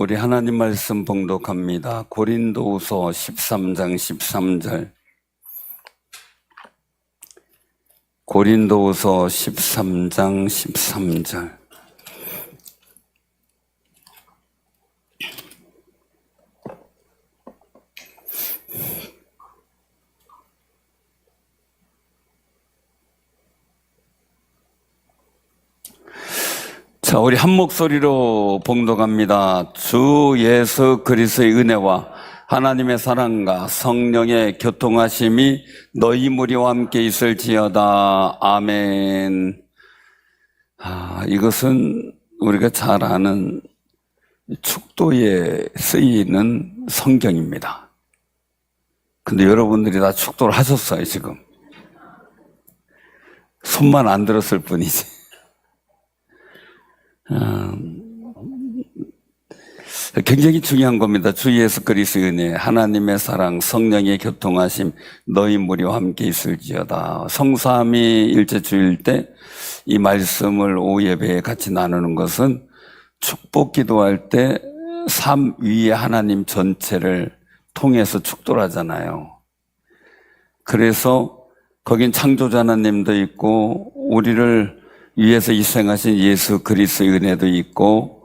우리 하나님 말씀 봉독합니다. 고린도후서 13장 13절. 고린도후서 13장 13절. 자, 우리 한 목소리로 봉독합니다. 주 예수 그리스도의 은혜와 하나님의 사랑과 성령의 교통하심이 너희 무리와 함께 있을지어다. 아멘. 이것은 우리가 잘 아는 축도에 쓰이는 성경입니다. 근데 여러분들이 다 축도를 하셨어요, 지금. 손만 안 들었을 뿐이지. 굉장히 중요한 겁니다. 주 예수 그리스도의 은혜, 하나님의 사랑, 성령의 교통하심, 너희 무리와 함께 있을지어다. 성삼위 일제 주일 때 이 말씀을 오후 예배에 같이 나누는 것은 축복 기도할 때 삼위의 하나님 전체를 통해서 축도를 하잖아요. 그래서 거긴 창조자 하나님도 있고 우리를 위해서 희생하신 예수 그리스도의 은혜도 있고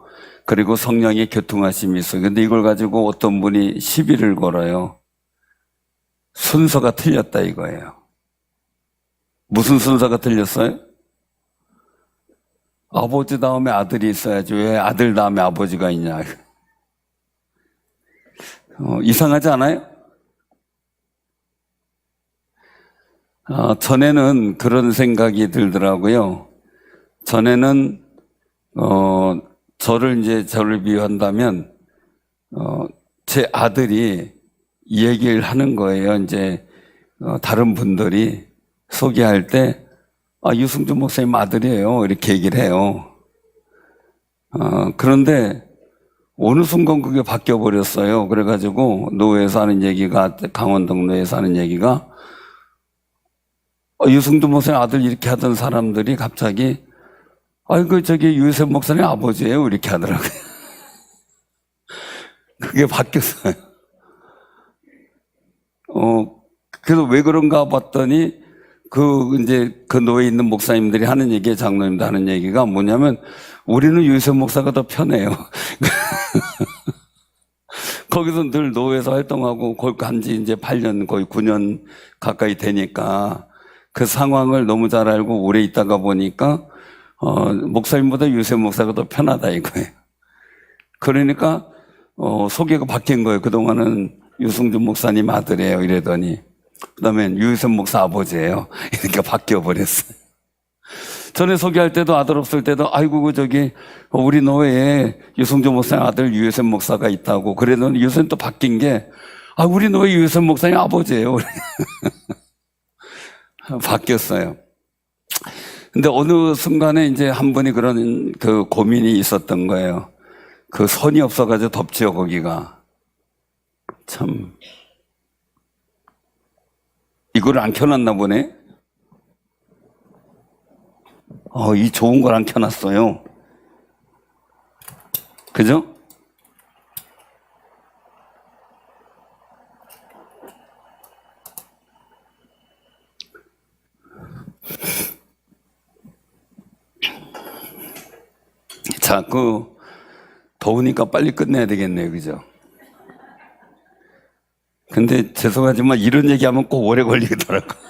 그리고 성령의 교통하심이 있어요. 근데 이걸 가지고 어떤 분이 시비를 걸어요. 순서가 틀렸다 이거예요. 무슨 순서가 틀렸어요? 아버지 다음에 아들이 있어야지 왜 아들 다음에 아버지가 있냐. 이상하지 않아요? 전에는 그런 생각이 들더라고요. 전에는 저를 비유한다면 제 아들이 얘기를 하는 거예요. 이제 다른 분들이 소개할 때 유승준 목사님 아들이에요. 이렇게 얘기를 해요. 그런데 어느 순간 그게 바뀌어 버렸어요. 그래가지고 노회에서 하는 얘기가 강원동로에서 하는 얘기가 유승준 목사님 아들 이렇게 하던 사람들이 갑자기 저기 유세F 목사님 아버지예요. 이렇게 하더라고요. 그게 바뀌었어요. 그래서 왜 그런가 봤더니 그 노예에 있는 목사님들이 하는 얘기, 장로님들 하는 얘기가 뭐냐면 우리는 유세F 목사가 더 편해요. 거기서 늘 노예에서 활동하고 거기 간지 이제 8년, 거의 9년 가까이 되니까 그 상황을 너무 잘 알고 오래 있다가 보니까 목사님보다 유세F 목사가 더 편하다 이거예요. 그러니까 소개가 바뀐 거예요. 그동안은 유승준 목사님 아들이에요 이러더니 그 다음엔 유세F 목사 아버지예요. 이렇게 바뀌어 버렸어요. 전에 소개할 때도 아들 없을 때도 저기 우리 노예에 유승준 목사님 아들 유세F 목사가 있다고 그러더니 요새는 또 바뀐 게 우리 노예 유세F 목사님 아버지예요. 바뀌었어요. 근데 어느 순간에 이제 한 분이 그런 고민이 있었던 거예요. 선이 없어가지고 덥지요, 거기가. 참. 이걸 안 켜놨나 보네? 이 좋은 걸 안 켜놨어요. 그죠? 자, 더우니까 빨리 끝내야 되겠네요. 그죠? 근데 죄송하지만 이런 얘기하면 꼭 오래 걸리더라고요.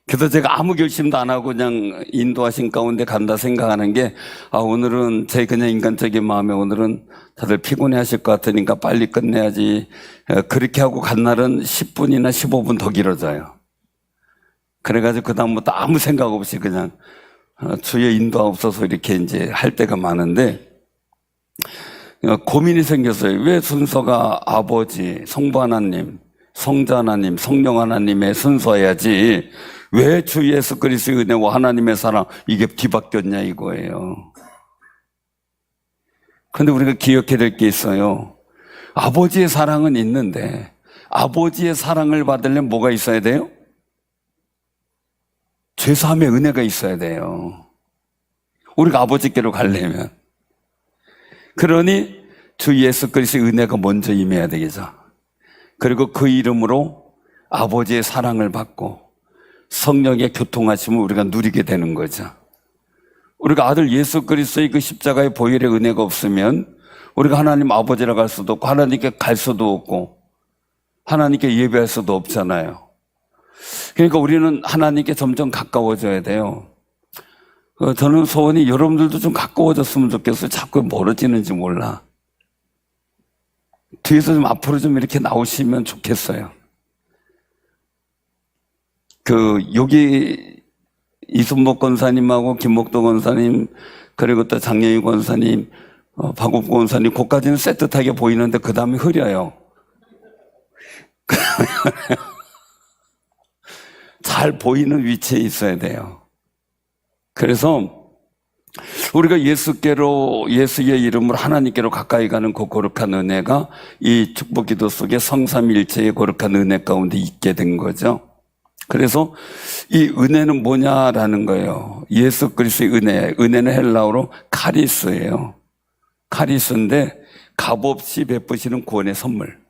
그래서 제가 아무 결심도 안 하고 그냥 인도하신 가운데 간다 생각하는 게 오늘은 제 그냥 인간적인 마음에 오늘은 다들 피곤해 하실 것 같으니까 빨리 끝내야지. 그렇게 하고 간 날은 10분이나 15분 더 길어져요. 그래가지고 그다음부터 아무 생각 없이 그냥 주의 인도하옵소서 이렇게 이제 할 때가 많은데 고민이 생겼어요. 왜 순서가 아버지, 성부 하나님, 성자 하나님, 성령 하나님의 순서여야지 왜 주 예수 그리스도의 은혜와 하나님의 사랑 이게 뒤바뀌었냐 이거예요. 그런데 우리가 기억해야 될 게 있어요. 아버지의 사랑은 있는데 아버지의 사랑을 받으려면 뭐가 있어야 돼요? 죄사함의 은혜가 있어야 돼요. 우리가 아버지께로 가려면. 그러니 주 예수 그리스도의 은혜가 먼저 임해야 되겠죠. 그리고 그 이름으로 아버지의 사랑을 받고 성령의 교통하심을 우리가 누리게 되는 거죠. 우리가 아들 예수 그리스도의 그 십자가의 보혈의 은혜가 없으면 우리가 하나님 아버지라 갈 수도 없고 하나님께 갈 수도 없고 하나님께 예배할 수도 없잖아요. 그러니까 우리는 하나님께 점점 가까워져야 돼요. 저는 소원이 여러분들도 좀 가까워졌으면 좋겠어요. 자꾸 멀어지는지 몰라. 뒤에서 좀 앞으로 좀 이렇게 나오시면 좋겠어요. 여기 이순복 권사님하고 김목도 권사님, 그리고 또 장영희 권사님, 박옥 권사님, 그까지는 쎄뜻하게 보이는데 그 다음에 흐려요. 잘 보이는 위치에 있어야 돼요. 그래서 우리가 예수께로, 예수의 이름으로 하나님께로 가까이 가는 그 거룩한 은혜가 이 축복기도 속에 성삼일체의 거룩한 은혜 가운데 있게 된 거죠. 그래서 이 은혜는 뭐냐라는 거예요. 예수 그리스도의 은혜. 은혜는 헬라어로 카리스예요. 카리스인데 값없이 베푸시는 구원의 선물.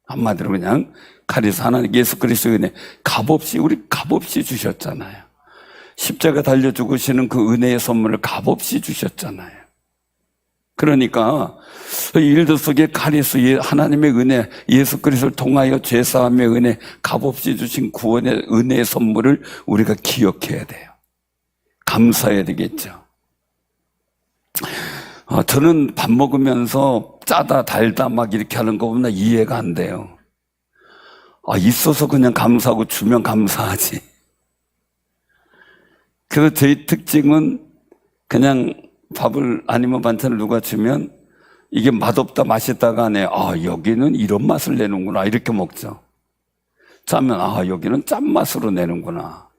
한마디로 그냥 카리스, 하나님 예수 그리스도의 은혜. 값없이, 우리 값없이 주셨잖아요. 십자가 달려 죽으시는 그 은혜의 선물을 값없이 주셨잖아요. 그러니까 일들 속에 카리스, 하나님의 은혜, 예수 그리스도를 통하여 죄사함의 은혜, 값없이 주신 구원의 은혜의 선물을 우리가 기억해야 돼요. 감사해야 되겠죠. 저는 밥 먹으면서 짜다 달다 막 이렇게 하는 거 보면 이해가 안 돼요. 있어서 그냥 감사하고 주면 감사하지. 그래서 저희 특징은 그냥 밥을 아니면 반찬을 누가 주면 이게 맛없다 맛있다가 아니에요. 여기는 이런 맛을 내는구나 이렇게 먹죠. 짜면 여기는 짠맛으로 내는구나.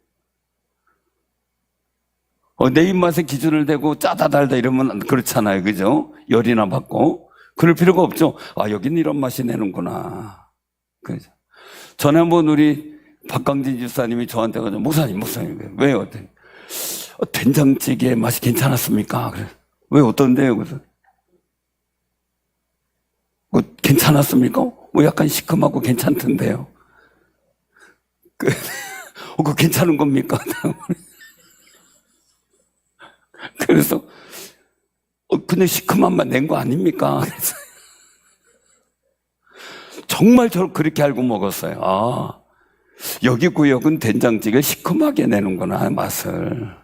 내 입맛에 기준을 대고 짜다 달다 이러면 그렇잖아요. 그죠? 열이나 받고 그럴 필요가 없죠. 여기는 이런 맛이 내는구나. 그죠? 전에 한번 우리 박강진 집사님이 저한테 가서 목사님 왜요? 된장찌개 맛이 괜찮았습니까? 그래. 왜 어떤데요? 그래서 괜찮았습니까? 약간 시큼하고 괜찮던데요. 그거 괜찮은 겁니까? 그래서 그냥 시큼한 맛 낸 거 아닙니까? 그래서 정말 저를 그렇게 알고 먹었어요. 여기 구역은 된장찌개 시큼하게 내는구나 맛을.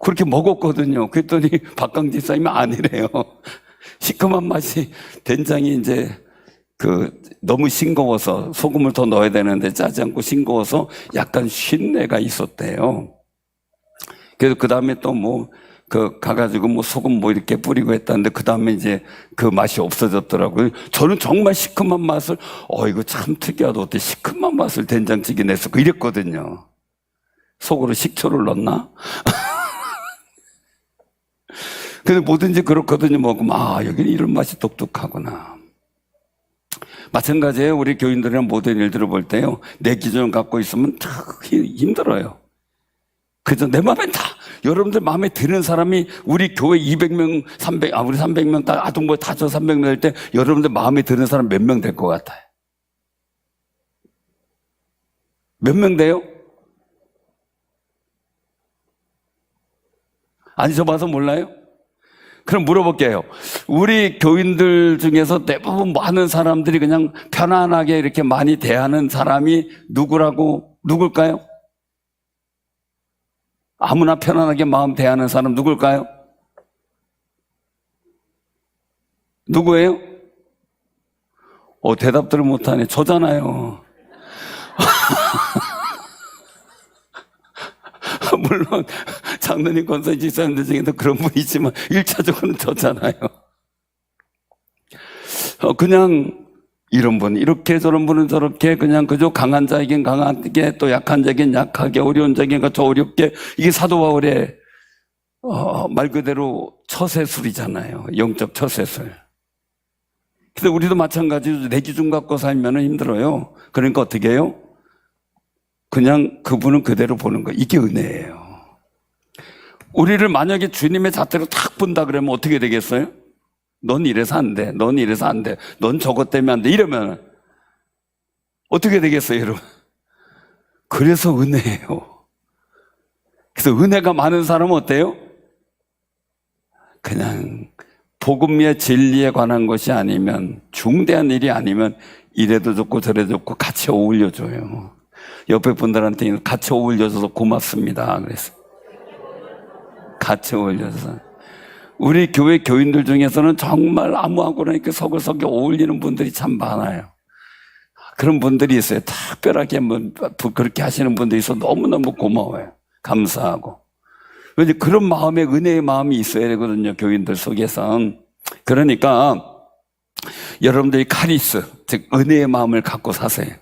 그렇게 먹었거든요. 그랬더니 박강지 사님이 아니래요. 시큼한 맛이 된장이 이제 너무 싱거워서 소금을 더 넣어야 되는데 짜지 않고 싱거워서 약간 쉰내가 있었대요. 그래서 그 다음에 또 가가지고 소금 이렇게 뿌리고 했다는데 그 다음에 이제 그 맛이 없어졌더라고요. 저는 정말 시큼한 맛을, 이거 참 특이하다. 어때 시큼한 맛을 된장찌개 내서 이랬거든요. 속으로 식초를 넣나? 근데 뭐든지 그렇거든요. 먹으면, 여기는 이런 맛이 독특하구나. 마찬가지예요. 우리 교인들이랑 모든 일들을 볼 때요. 내 기준을 갖고 있으면 참 힘들어요. 그래서 내 마음에 여러분들 마음에 드는 사람이 우리 교회 200명, 우리 300명 아동부 다 저 300명 될 때 여러분들 마음에 드는 사람 몇 명 될 것 같아요? 몇 명 돼요? 안 줘봐서 몰라요? 그럼 물어볼게요. 우리 교인들 중에서 대부분 많은 사람들이 그냥 편안하게 이렇게 많이 대하는 사람이 누굴까요? 아무나 편안하게 마음 대하는 사람 누굴까요? 누구예요? 대답들을 못하네. 저잖아요. 물론 장로님 권사님 집사님들 중에도 그런 분이 있지만 1차적으로는 저잖아요. 그냥 이런 분 이렇게 저런 분은 저렇게 그냥 그저 강한 자에겐 강하게 또 약한 자에겐 약하게 어려운 자에겐 더 어렵게 이게 사도 바울의 말 그대로 처세술이잖아요. 영적 처세술. 그래서 우리도 마찬가지로 내 기준 갖고 살면 힘들어요. 그러니까 어떻게 해요? 그냥 그분은 그대로 보는 거. 이게 은혜예요. 우리를 만약에 주님의 잣대로 탁 분다 그러면 어떻게 되겠어요? 넌 이래서 안 돼. 넌 이래서 안 돼. 넌 저것 때문에 안 돼. 이러면 어떻게 되겠어요, 여러분? 그래서 은혜예요. 그래서 은혜가 많은 사람은 어때요? 그냥 복음의 진리에 관한 것이 아니면, 중대한 일이 아니면 이래도 좋고 저래도 좋고 같이 어울려줘요. 옆에 분들한테 같이 어울려줘서 고맙습니다. 그래서 같이 어울려서. 우리 교회 교인들 중에서는 정말 아무하고나 이렇게 서글서글 어울리는 분들이 참 많아요. 그런 분들이 있어요. 특별하게 그렇게 하시는 분들이 있어 너무너무 고마워요. 감사하고. 그런 마음에 은혜의 마음이 있어야 되거든요. 교인들 속에선. 그러니까 여러분들이 카리스, 즉 은혜의 마음을 갖고 사세요.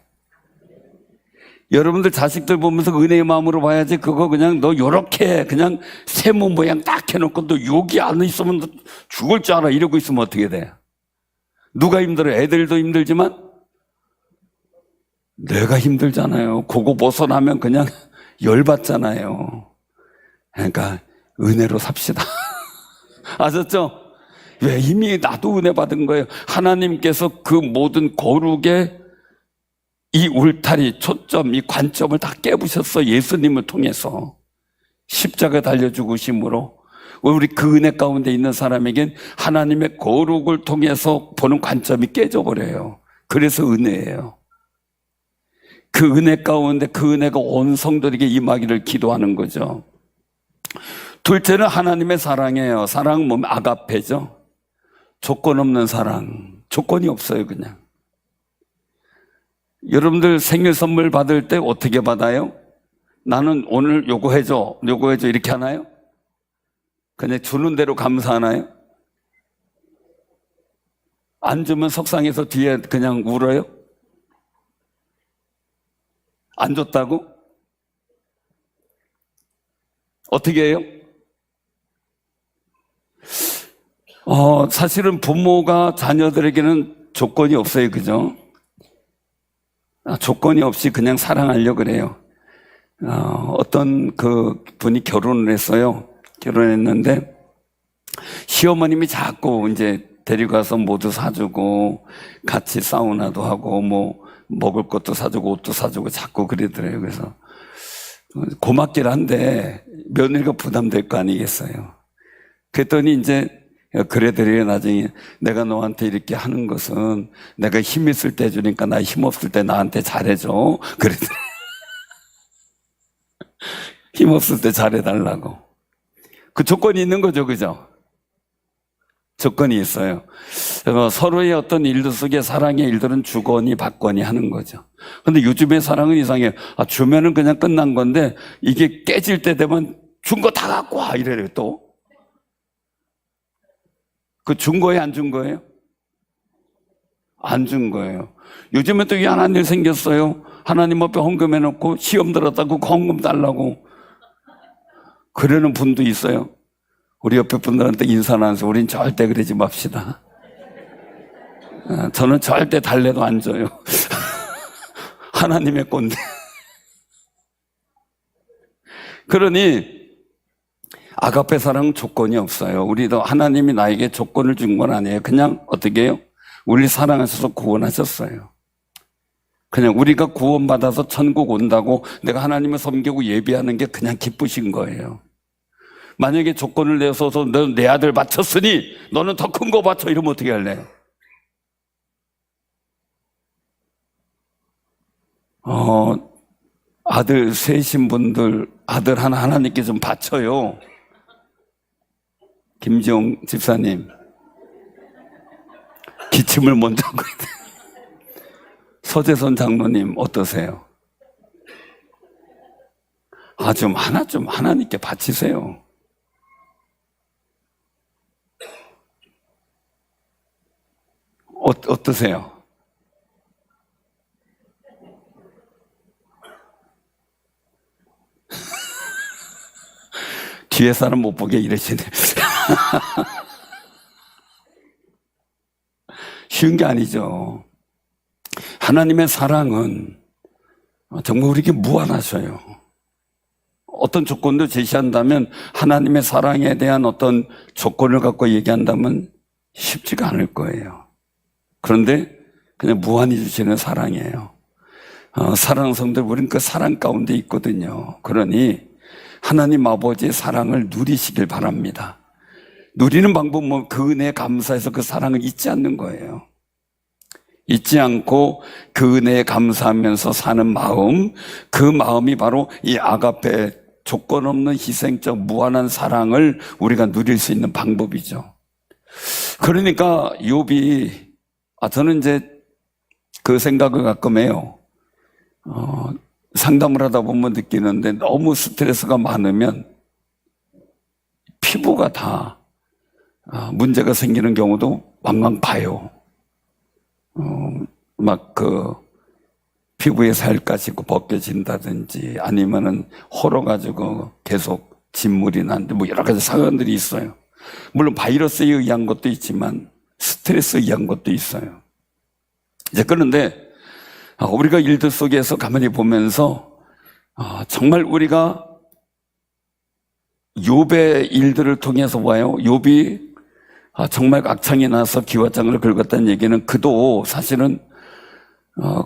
여러분들 자식들 보면서 은혜의 마음으로 봐야지. 그거 그냥 너 요렇게 그냥 세모 모양 딱 해놓고 너 여기 안에 있으면 너 죽을 줄 알아 이러고 있으면 어떻게 돼? 누가 힘들어요? 애들도 힘들지만 내가 힘들잖아요. 그거 벗어나면 그냥 열받잖아요. 그러니까 은혜로 삽시다. 아셨죠? 왜? 이미 나도 은혜 받은 거예요. 하나님께서 그 모든 거룩의 이 울타리, 초점, 이 관점을 다 깨부셨어. 예수님을 통해서. 십자가 달려 죽으심으로. 우리 그 은혜 가운데 있는 사람에겐 하나님의 거룩을 통해서 보는 관점이 깨져버려요. 그래서 은혜예요. 그 은혜 가운데 그 은혜가 온 성도에게 임하기를 기도하는 거죠. 둘째는 하나님의 사랑이에요. 사랑은 뭐면 아가페죠. 조건 없는 사랑. 조건이 없어요, 그냥. 여러분들 생일 선물 받을 때 어떻게 받아요? 나는 오늘 요거 해줘, 요거 해줘 이렇게 하나요? 그냥 주는 대로 감사하나요? 안 주면 속상해서 뒤에 그냥 울어요? 안 줬다고? 어떻게 해요? 사실은 부모가 자녀들에게는 조건이 없어요. 그죠? 조건이 없이 그냥 사랑하려고 그래요. 어떤 그 분이 결혼을 했어요. 결혼했는데 시어머님이 자꾸 이제 데려가서 모두 사주고 같이 사우나도 하고 뭐 먹을 것도 사주고 옷도 사주고 자꾸 그러더래요. 그래서 고맙긴 한데 며느리가 부담될 거 아니겠어요. 그랬더니 이제 그래들이 나중에 내가 너한테 이렇게 하는 것은 내가 힘 있을 때 해주니까 나 힘 없을 때 나한테 잘해줘. 그래더래. 힘 없을 때 잘해달라고. 그 조건이 있는 거죠. 그죠? 조건이 있어요. 서로의 어떤 일들 속에 사랑의 일들은 주거니 받거니 하는 거죠. 근데 요즘의 사랑은 이상해요. 주면은 그냥 끝난 건데 이게 깨질 때 되면 준 거 다 갖고 와 이래요 또. 그 준 거예요, 안 준 거예요? 안 준 거예요. 요즘에 또 희한한 일 생겼어요. 하나님 앞에 헌금해놓고 시험 들었다고 헌금 달라고 그러는 분도 있어요. 우리 옆에 분들한테 인사는 안 해서 우린 절대 그러지 맙시다. 저는 절대 달래도 안 줘요. 하나님의 건데. 그러니 아가페 사랑은 조건이 없어요. 우리도 하나님이 나에게 조건을 준 건 아니에요. 그냥 어떻게 해요? 우리를 사랑하셔서 구원하셨어요. 그냥 우리가 구원받아서 천국 온다고 내가 하나님을 섬기고 예비하는 게 그냥 기쁘신 거예요. 만약에 조건을 내서서 너 내 아들 바쳤으니 너는 더 큰 거 바쳐 이러면 어떻게 할래? 아들 셋인 분들 아들 하나 하나님께 좀 바쳐요. 김지용 집사님 기침을 먼저 하고 서재선 장로님 어떠세요? 좀 하나님께 바치세요. 어떠세요? 뒤에 사람 못 보게 이러시네. 쉬운 게 아니죠. 하나님의 사랑은 정말 우리에게 무한하셔요. 어떤 조건도 제시한다면 하나님의 사랑에 대한 어떤 조건을 갖고 얘기한다면 쉽지가 않을 거예요. 그런데 그냥 무한히 주시는 사랑이에요. 사랑하는 성도들, 우리는 그 사랑 가운데 있거든요. 그러니 하나님 아버지의 사랑을 누리시길 바랍니다. 누리는 방법은 그 은혜에 감사해서 그 사랑을 잊지 않는 거예요. 잊지 않고 그 은혜에 감사하면서 사는 마음, 그 마음이 바로 이 아가페, 조건 없는 희생적 무한한 사랑을 우리가 누릴 수 있는 방법이죠. 그러니까 욥이, 저는 이제 그 생각을 가끔 해요. 상담을 하다 보면 느끼는데 너무 스트레스가 많으면 피부가 다 문제가 생기는 경우도 왕왕 봐요. 막 피부에 살까지 벗겨진다든지 아니면은 헐어가지고 계속 진물이 나는데 뭐 여러 가지 사건들이 있어요. 물론 바이러스에 의한 것도 있지만 스트레스에 의한 것도 있어요. 이제 그런데 우리가 일들 속에서 가만히 보면서 정말 우리가 욥의 일들을 통해서 봐요. 욥이 정말 악창이 나서 기와장을 긁었다는 얘기는 그도 사실은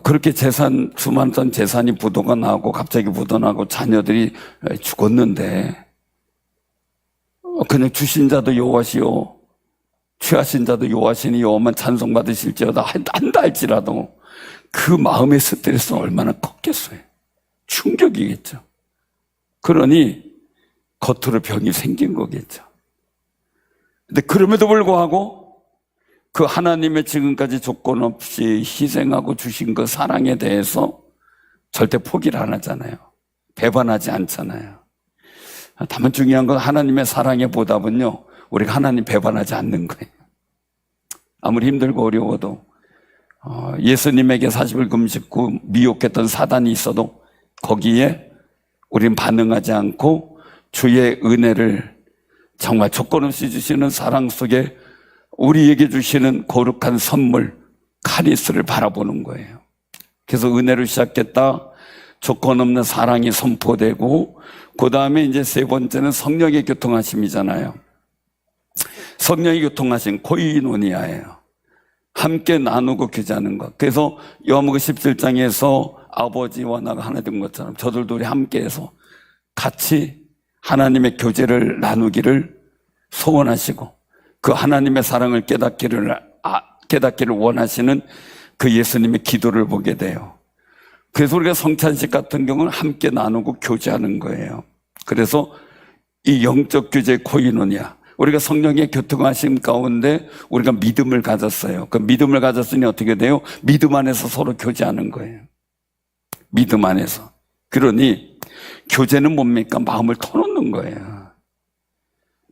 그렇게 수많던 재산이 부도가 나고 갑자기 부도 나고 자녀들이 죽었는데 그냥 주신 자도 여호와시요 취하신 자도 여호와시니 여호와만 찬송받으실지어다 한다 할지라도 그 마음의 스트레스는 얼마나 컸겠어요. 충격이겠죠. 그러니 겉으로 병이 생긴 거겠죠. 근데 그럼에도 불구하고 그 하나님의 지금까지 조건 없이 희생하고 주신 그 사랑에 대해서 절대 포기를 안 하잖아요. 배반하지 않잖아요. 다만 중요한 건 하나님의 사랑의 보답은요, 우리가 하나님 배반하지 않는 거예요. 아무리 힘들고 어려워도 예수님에게 40일 금식고 미혹했던 사단이 있어도 거기에 우린 반응하지 않고 주의 은혜를 정말 조건 없이 주시는 사랑 속에 우리에게 주시는 거룩한 선물 카리스를 바라보는 거예요. 그래서 은혜로 시작했다 조건 없는 사랑이 선포되고 그 다음에 이제 세 번째는 성령의 교통하심이잖아요. 성령의 교통하심 코이노니아예요. 함께 나누고 교제하는 것. 그래서 요한복음 17장에서 아버지와 나가 하나 된 것처럼 저들도 우리 함께해서 같이 하나님의 교제를 나누기를 소원하시고 그 하나님의 사랑을 깨닫기를 원하시는 그 예수님의 기도를 보게 돼요. 그래서 우리가 성찬식 같은 경우는 함께 나누고 교제하는 거예요. 그래서 이 영적 교제 코이노니아, 우리가 성령의 교통하심 가운데 우리가 믿음을 가졌어요. 그 믿음을 가졌으니 어떻게 돼요? 믿음 안에서 서로 교제하는 거예요. 믿음 안에서. 그러니 교제는 뭡니까? 마음을 터놓는 거예요.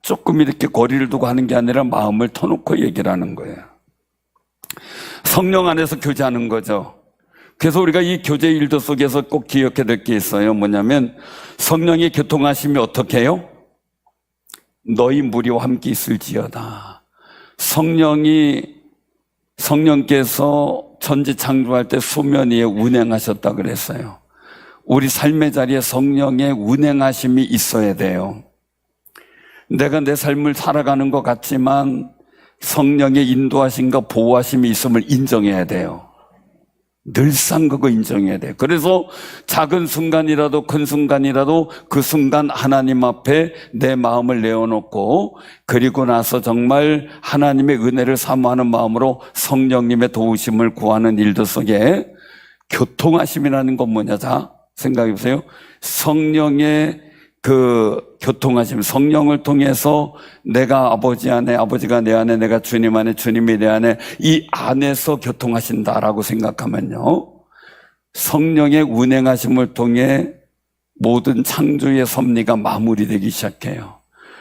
조금 이렇게 거리를 두고 하는 게 아니라 마음을 터놓고 얘기를 하는 거예요. 성령 안에서 교제하는 거죠. 그래서 우리가 이 교제 일도 속에서 꼭 기억해야 될 게 있어요. 뭐냐면 성령의 교통하심이 어떻게 해요? 너희 무리와 함께 있을지어다. 성령께서 천지 창조할 때 수면 위에 운행하셨다 그랬어요. 우리 삶의 자리에 성령의 운행하심이 있어야 돼요. 내가 내 삶을 살아가는 것 같지만 성령의 인도하심과 보호하심이 있음을 인정해야 돼요. 늘상 그거 인정해야 돼요. 그래서 작은 순간이라도 큰 순간이라도 그 순간 하나님 앞에 내 마음을 내어놓고 그리고 나서 정말 하나님의 은혜를 사모하는 마음으로 성령님의 도우심을 구하는 일들 속에 교통하심이라는 건 뭐냐? 자, 생각해 보세요. 성령의 그 교통하심, 성령을 통해서 내가 아버지 안에, 아버지가 내 안에, 내가 주님 안에, 주님이 내 안에, 이 안에서 교통하신다라고 생각하면요, 성령의 운행하심을 통해 모든 창조의 섭리가 마무리되기 시작해요.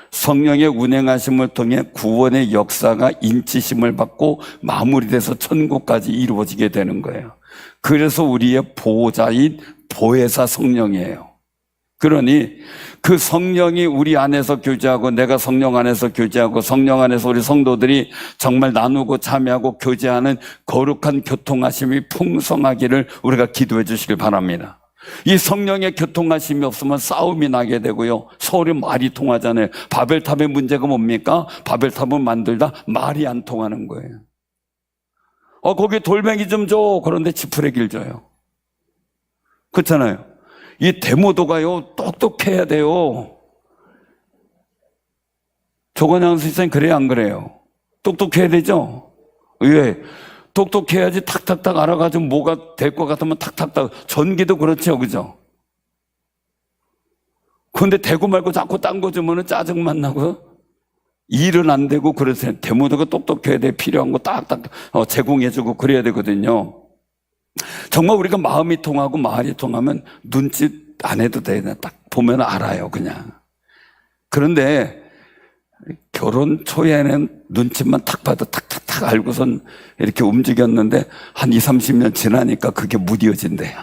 성령의 운행하심을 통해 구원의 역사가 인치심을 받고 마무리돼서 천국까지 이루어지게 되는 거예요. 그래서 우리의 보호자인 보혜사 성령이에요. 그러니 그 성령이 우리 안에서 교제하고 내가 성령 안에서 교제하고 성령 안에서 우리 성도들이 정말 나누고 참여하고 교제하는 거룩한 교통하심이 풍성하기를 우리가 기도해 주시길 바랍니다. 이 성령의 교통하심이 없으면 싸움이 나게 되고요. 서로 말이 통하잖아요. 바벨탑의 문제가 뭡니까? 바벨탑을 만들다 말이 안 통하는 거예요. 거기 돌멩이 좀 줘. 그런데 지푸레기를 줘요. 그렇잖아요. 이 데모도가요, 똑똑해야 돼요. 조건양 선생님 그래요, 안 그래요? 똑똑해야 되죠? 왜? 똑똑해야지 탁탁탁 알아가지고 뭐가 될 것 같으면 탁탁탁. 전기도 그렇죠, 그죠? 그런데 되고 말고 자꾸 딴 거 주면은 짜증만 나고 일은 안 되고 그러세요. 데모도가 똑똑해야 돼. 필요한 거 딱딱 제공해주고 그래야 되거든요. 정말 우리가 마음이 통하고 말이 통하면 눈짓 안 해도 돼. 딱 보면 알아요, 그냥. 그런데 결혼 초에는 눈짓만 탁 봐도 탁탁탁 알고선 이렇게 움직였는데 한 20, 30년 지나니까 그게 무뎌진대요.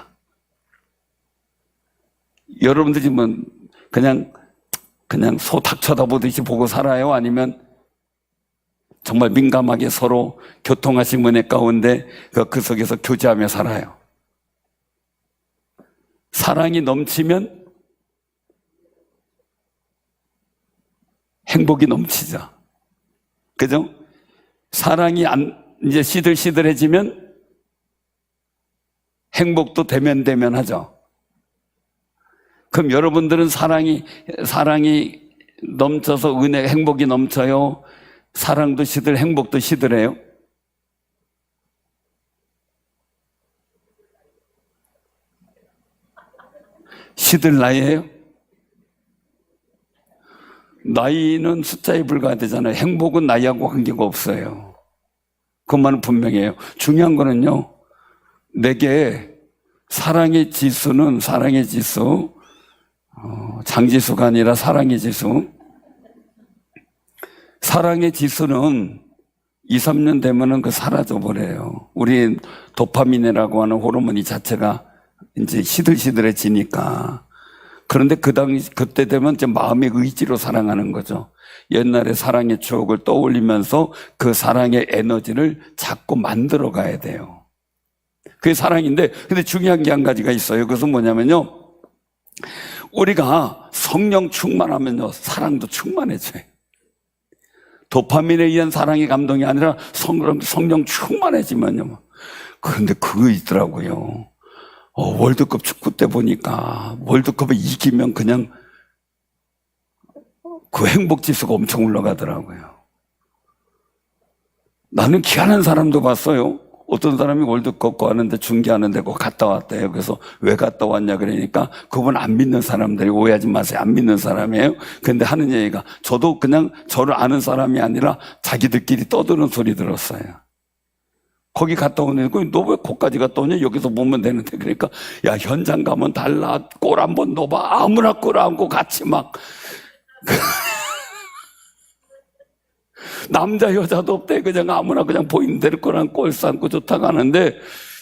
여러분들 지금 그냥 소 닭 쳐다보듯이 보고 살아요? 아니면 정말 민감하게 서로 교통하신 은혜 가운데 그 속에서 교제하며 살아요? 사랑이 넘치면 행복이 넘치죠. 그죠? 사랑이 이제 시들시들해지면 행복도 대면대면하죠. 그럼 여러분들은 사랑이 넘쳐서 행복이 넘쳐요? 사랑도 시들, 행복도 시들해요? 시들 나이에요? 나이는 숫자에 불과하잖아요. 행복은 나이하고 관계가 없어요. 그것만은 분명해요. 중요한 거는요, 내게 사랑의 지수는 장지수가 아니라 사랑의 지수. 사랑의 지수는 2, 3년 되면은 사라져버려요. 우리 도파민이라고 하는 호르몬이 자체가 이제 시들시들해지니까. 그런데 그때 되면 이제 마음의 의지로 사랑하는 거죠. 옛날의 사랑의 추억을 떠올리면서 그 사랑의 에너지를 자꾸 만들어 가야 돼요. 그게 사랑인데, 근데 중요한 게 한 가지가 있어요. 그것은 뭐냐면요, 우리가 성령 충만하면요, 사랑도 충만해져요. 도파민에 의한 사랑의 감동이 아니라 성령 충만해지면요. 그런데 그거 있더라고요. 월드컵 축구 때 보니까 월드컵에 이기면 그냥 그 행복 지수가 엄청 올라가더라고요. 나는 귀한 사람도 봤어요. 어떤 사람이 월드컵 하는데 중계하는데 거 갔다 왔대요. 그래서 왜 갔다 왔냐 그러니까 그분 안 믿는 사람들이, 오해하지 마세요. 안 믿는 사람이에요. 근데 하는 얘기가, 저도 그냥 저를 아는 사람이 아니라 자기들끼리 떠드는 소리 들었어요. 거기 갔다 오니, 너 왜 거기까지 갔다 오냐? 여기서 보면 되는데. 그러니까, 야, 현장 가면 달라. 골 한번 넣어봐. 아무나 골 안고 같이 막. 남자 여자도 없대. 그냥 아무나 그냥 보이는 대로 거랑 골 쌓고 좋다고 하는데,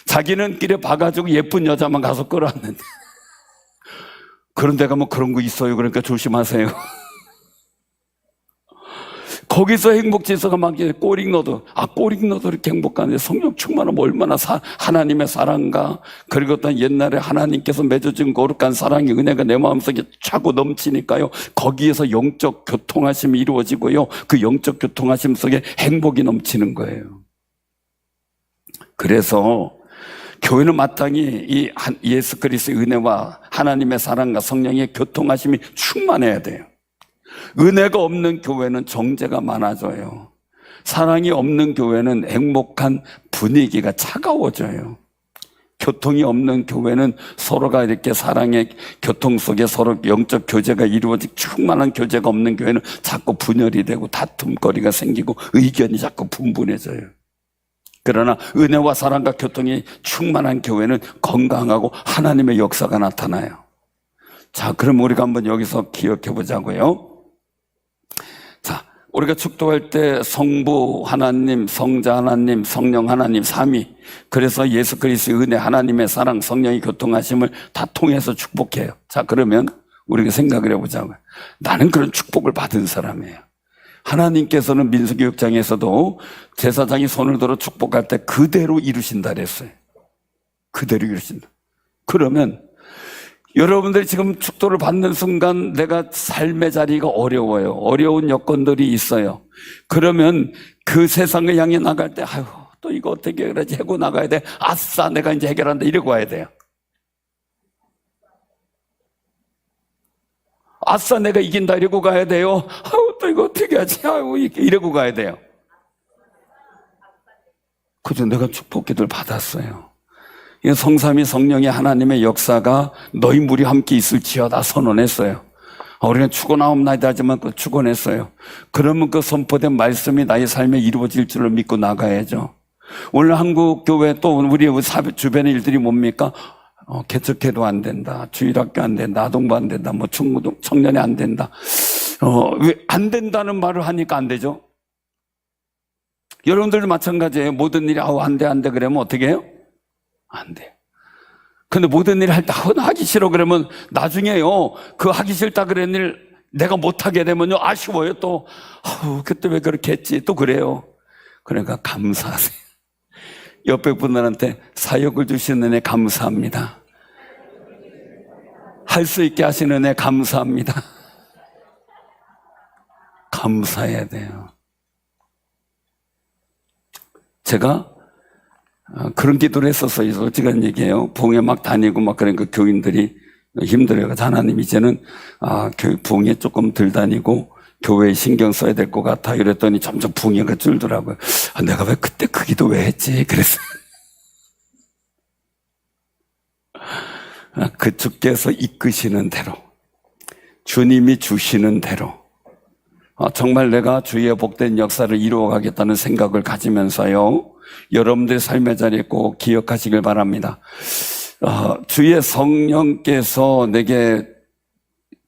자기는 길에 봐가지고 예쁜 여자만 가서 끌어왔는데. 그런 데 가면 그런 거 있어요. 그러니까 조심하세요. 거기서 행복지수가 막 꼬릭 넣어도 이렇게 행복한데, 성령 충만하면 얼마나 하나님의 사랑과, 그리고 또 옛날에 하나님께서 맺어준 거룩한 사랑의 은혜가 내 마음속에 차고 넘치니까요, 거기에서 영적 교통하심이 이루어지고요, 그 영적 교통하심 속에 행복이 넘치는 거예요. 그래서 교회는 마땅히 이 예수 그리스도의 은혜와 하나님의 사랑과 성령의 교통하심이 충만해야 돼요. 은혜가 없는 교회는 정죄가 많아져요. 사랑이 없는 교회는 행복한 분위기가 차가워져요. 교통이 없는 교회는 서로가 이렇게 사랑의 교통 속에 서로 영적 교제가 이루어지고, 충만한 교제가 없는 교회는 자꾸 분열이 되고 다툼거리가 생기고 의견이 자꾸 분분해져요. 그러나 은혜와 사랑과 교통이 충만한 교회는 건강하고 하나님의 역사가 나타나요. 자, 그럼 우리가 한번 여기서 기억해 보자고요. 자, 우리가 축도할 때 성부 하나님, 성자 하나님, 성령 하나님, 삼위. 그래서 예수 그리스도의 은혜, 하나님의 사랑, 성령의 교통하심을 다 통해서 축복해요. 자, 그러면 우리가 생각을 해보자고요. 나는 그런 축복을 받은 사람이에요. 하나님께서는 민수기 6장에서도 제사장이 손을 들어 축복할 때 그대로 이루신다 그랬어요. 그대로 이루신다. 그러면 여러분들이 지금 축도를 받는 순간 내가 삶의 자리가 어려워요. 어려운 여건들이 있어요. 그러면 그 세상을 향해 나갈 때 아유 또 이거 어떻게 해결하지 하고 나가야 돼. 아싸 내가 이제 해결한다 이러고 와야 돼요. 아싸 내가 이긴다 이러고 가야 돼요. 아유 또 이거 어떻게 하지 아유 이러고 가야 돼요. 그죠? 내가 축복기도를 받았어요. 이 성삼위 성령의 하나님의 역사가 너희 무리 함께 있을지어다 선언했어요. 우리는 축원하옵나이다 하지만 그 축원했어요. 그러면 그 선포된 말씀이 나의 삶에 이루어질 줄을 믿고 나가야죠. 오늘 한국 교회 또 우리 주변의 일들이 뭡니까? 개척해도 안 된다. 주일학교 안 된다. 아동부 안 된다. 뭐 중고등 청년이 안 된다. 왜 안 된다는 말을 하니까 안 되죠? 여러분들도 마찬가지예요. 모든 일이 안 돼 그러면 어떻게 해요? 안 돼요. 근데 모든 일을 할 때 하기 싫어 그러면 나중에요. 그 하기 싫다 그런 일 내가 못하게 되면요. 아쉬워요 또. 그때 왜 그렇게 했지? 또 그래요. 그러니까 감사하세요. 옆에 분들한테 사역을 주시는 은혜 감사합니다. 할 수 있게 하시는 은혜 감사합니다. 감사해야 돼요. 제가 그런 기도를 했었어요. 솔직한 얘기예요. 부흥회 막 다니고 막 그러니까 교인들이 힘들어요. 하나님 이제는 부흥회 조금 덜 다니고 교회에 신경 써야 될 것 같아. 이랬더니 점점 부흥회가 줄더라고요. 내가 왜 그때 그 기도 왜 했지? 그랬어요. 그 주께서 이끄시는 대로 주님이 주시는 대로 정말 내가 주의 복된 역사를 이루어가겠다는 생각을 가지면서요. 여러분들의 삶의 자리에 꼭 기억하시길 바랍니다. 주의 성령께서 내게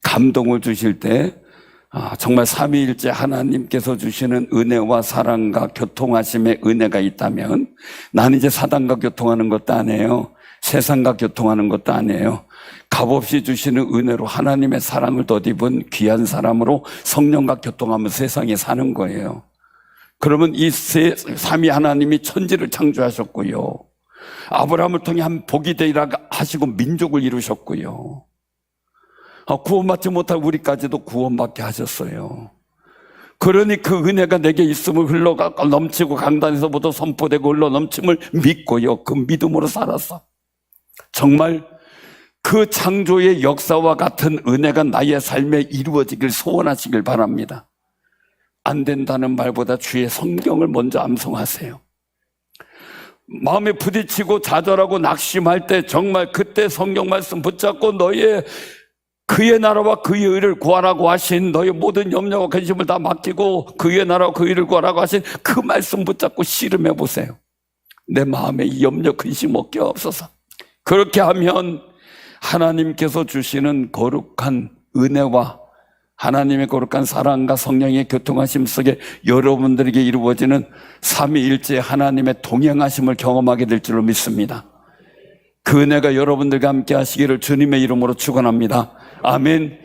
감동을 주실 때 정말 삼위일체 하나님께서 주시는 은혜와 사랑과 교통하심의 은혜가 있다면 나는 이제 사단과 교통하는 것도 아니에요. 세상과 교통하는 것도 아니에요. 값없이 주시는 은혜로 하나님의 사랑을 덧입은 귀한 사람으로 성령과 교통하면서 세상에 사는 거예요. 그러면 이 삼위 하나님이 천지를 창조하셨고요. 아브라함을 통해 한 복이 되리라 하시고 민족을 이루셨고요. 구원받지 못할 우리까지도 구원받게 하셨어요. 그러니 그 은혜가 내게 있음을 흘러가 넘치고 강단에서부터 선포되고 흘러 넘침을 믿고요. 그 믿음으로 살았어. 정말 그 창조의 역사와 같은 은혜가 나의 삶에 이루어지길 소원하시길 바랍니다. 안 된다는 말보다 주의 성경을 먼저 암송하세요. 마음에 부딪히고 좌절하고 낙심할 때 정말 그때 성경 말씀 붙잡고 그의 나라와 그의 의를 구하라고 하신 너의 모든 염려와 근심을 다 맡기고 그의 나라와 그의 의를 구하라고 하신 그 말씀 붙잡고 씨름해 보세요. 내 마음에 이 염려 근심 없게 없어서. 그렇게 하면 하나님께서 주시는 거룩한 은혜와 하나님의 거룩한 사랑과 성령의 교통하심 속에 여러분들에게 이루어지는 삼위일체 하나님의 동행하심을 경험하게 될 줄로 믿습니다. 그 은혜가 여러분들과 함께 하시기를 주님의 이름으로 축원합니다. 아멘.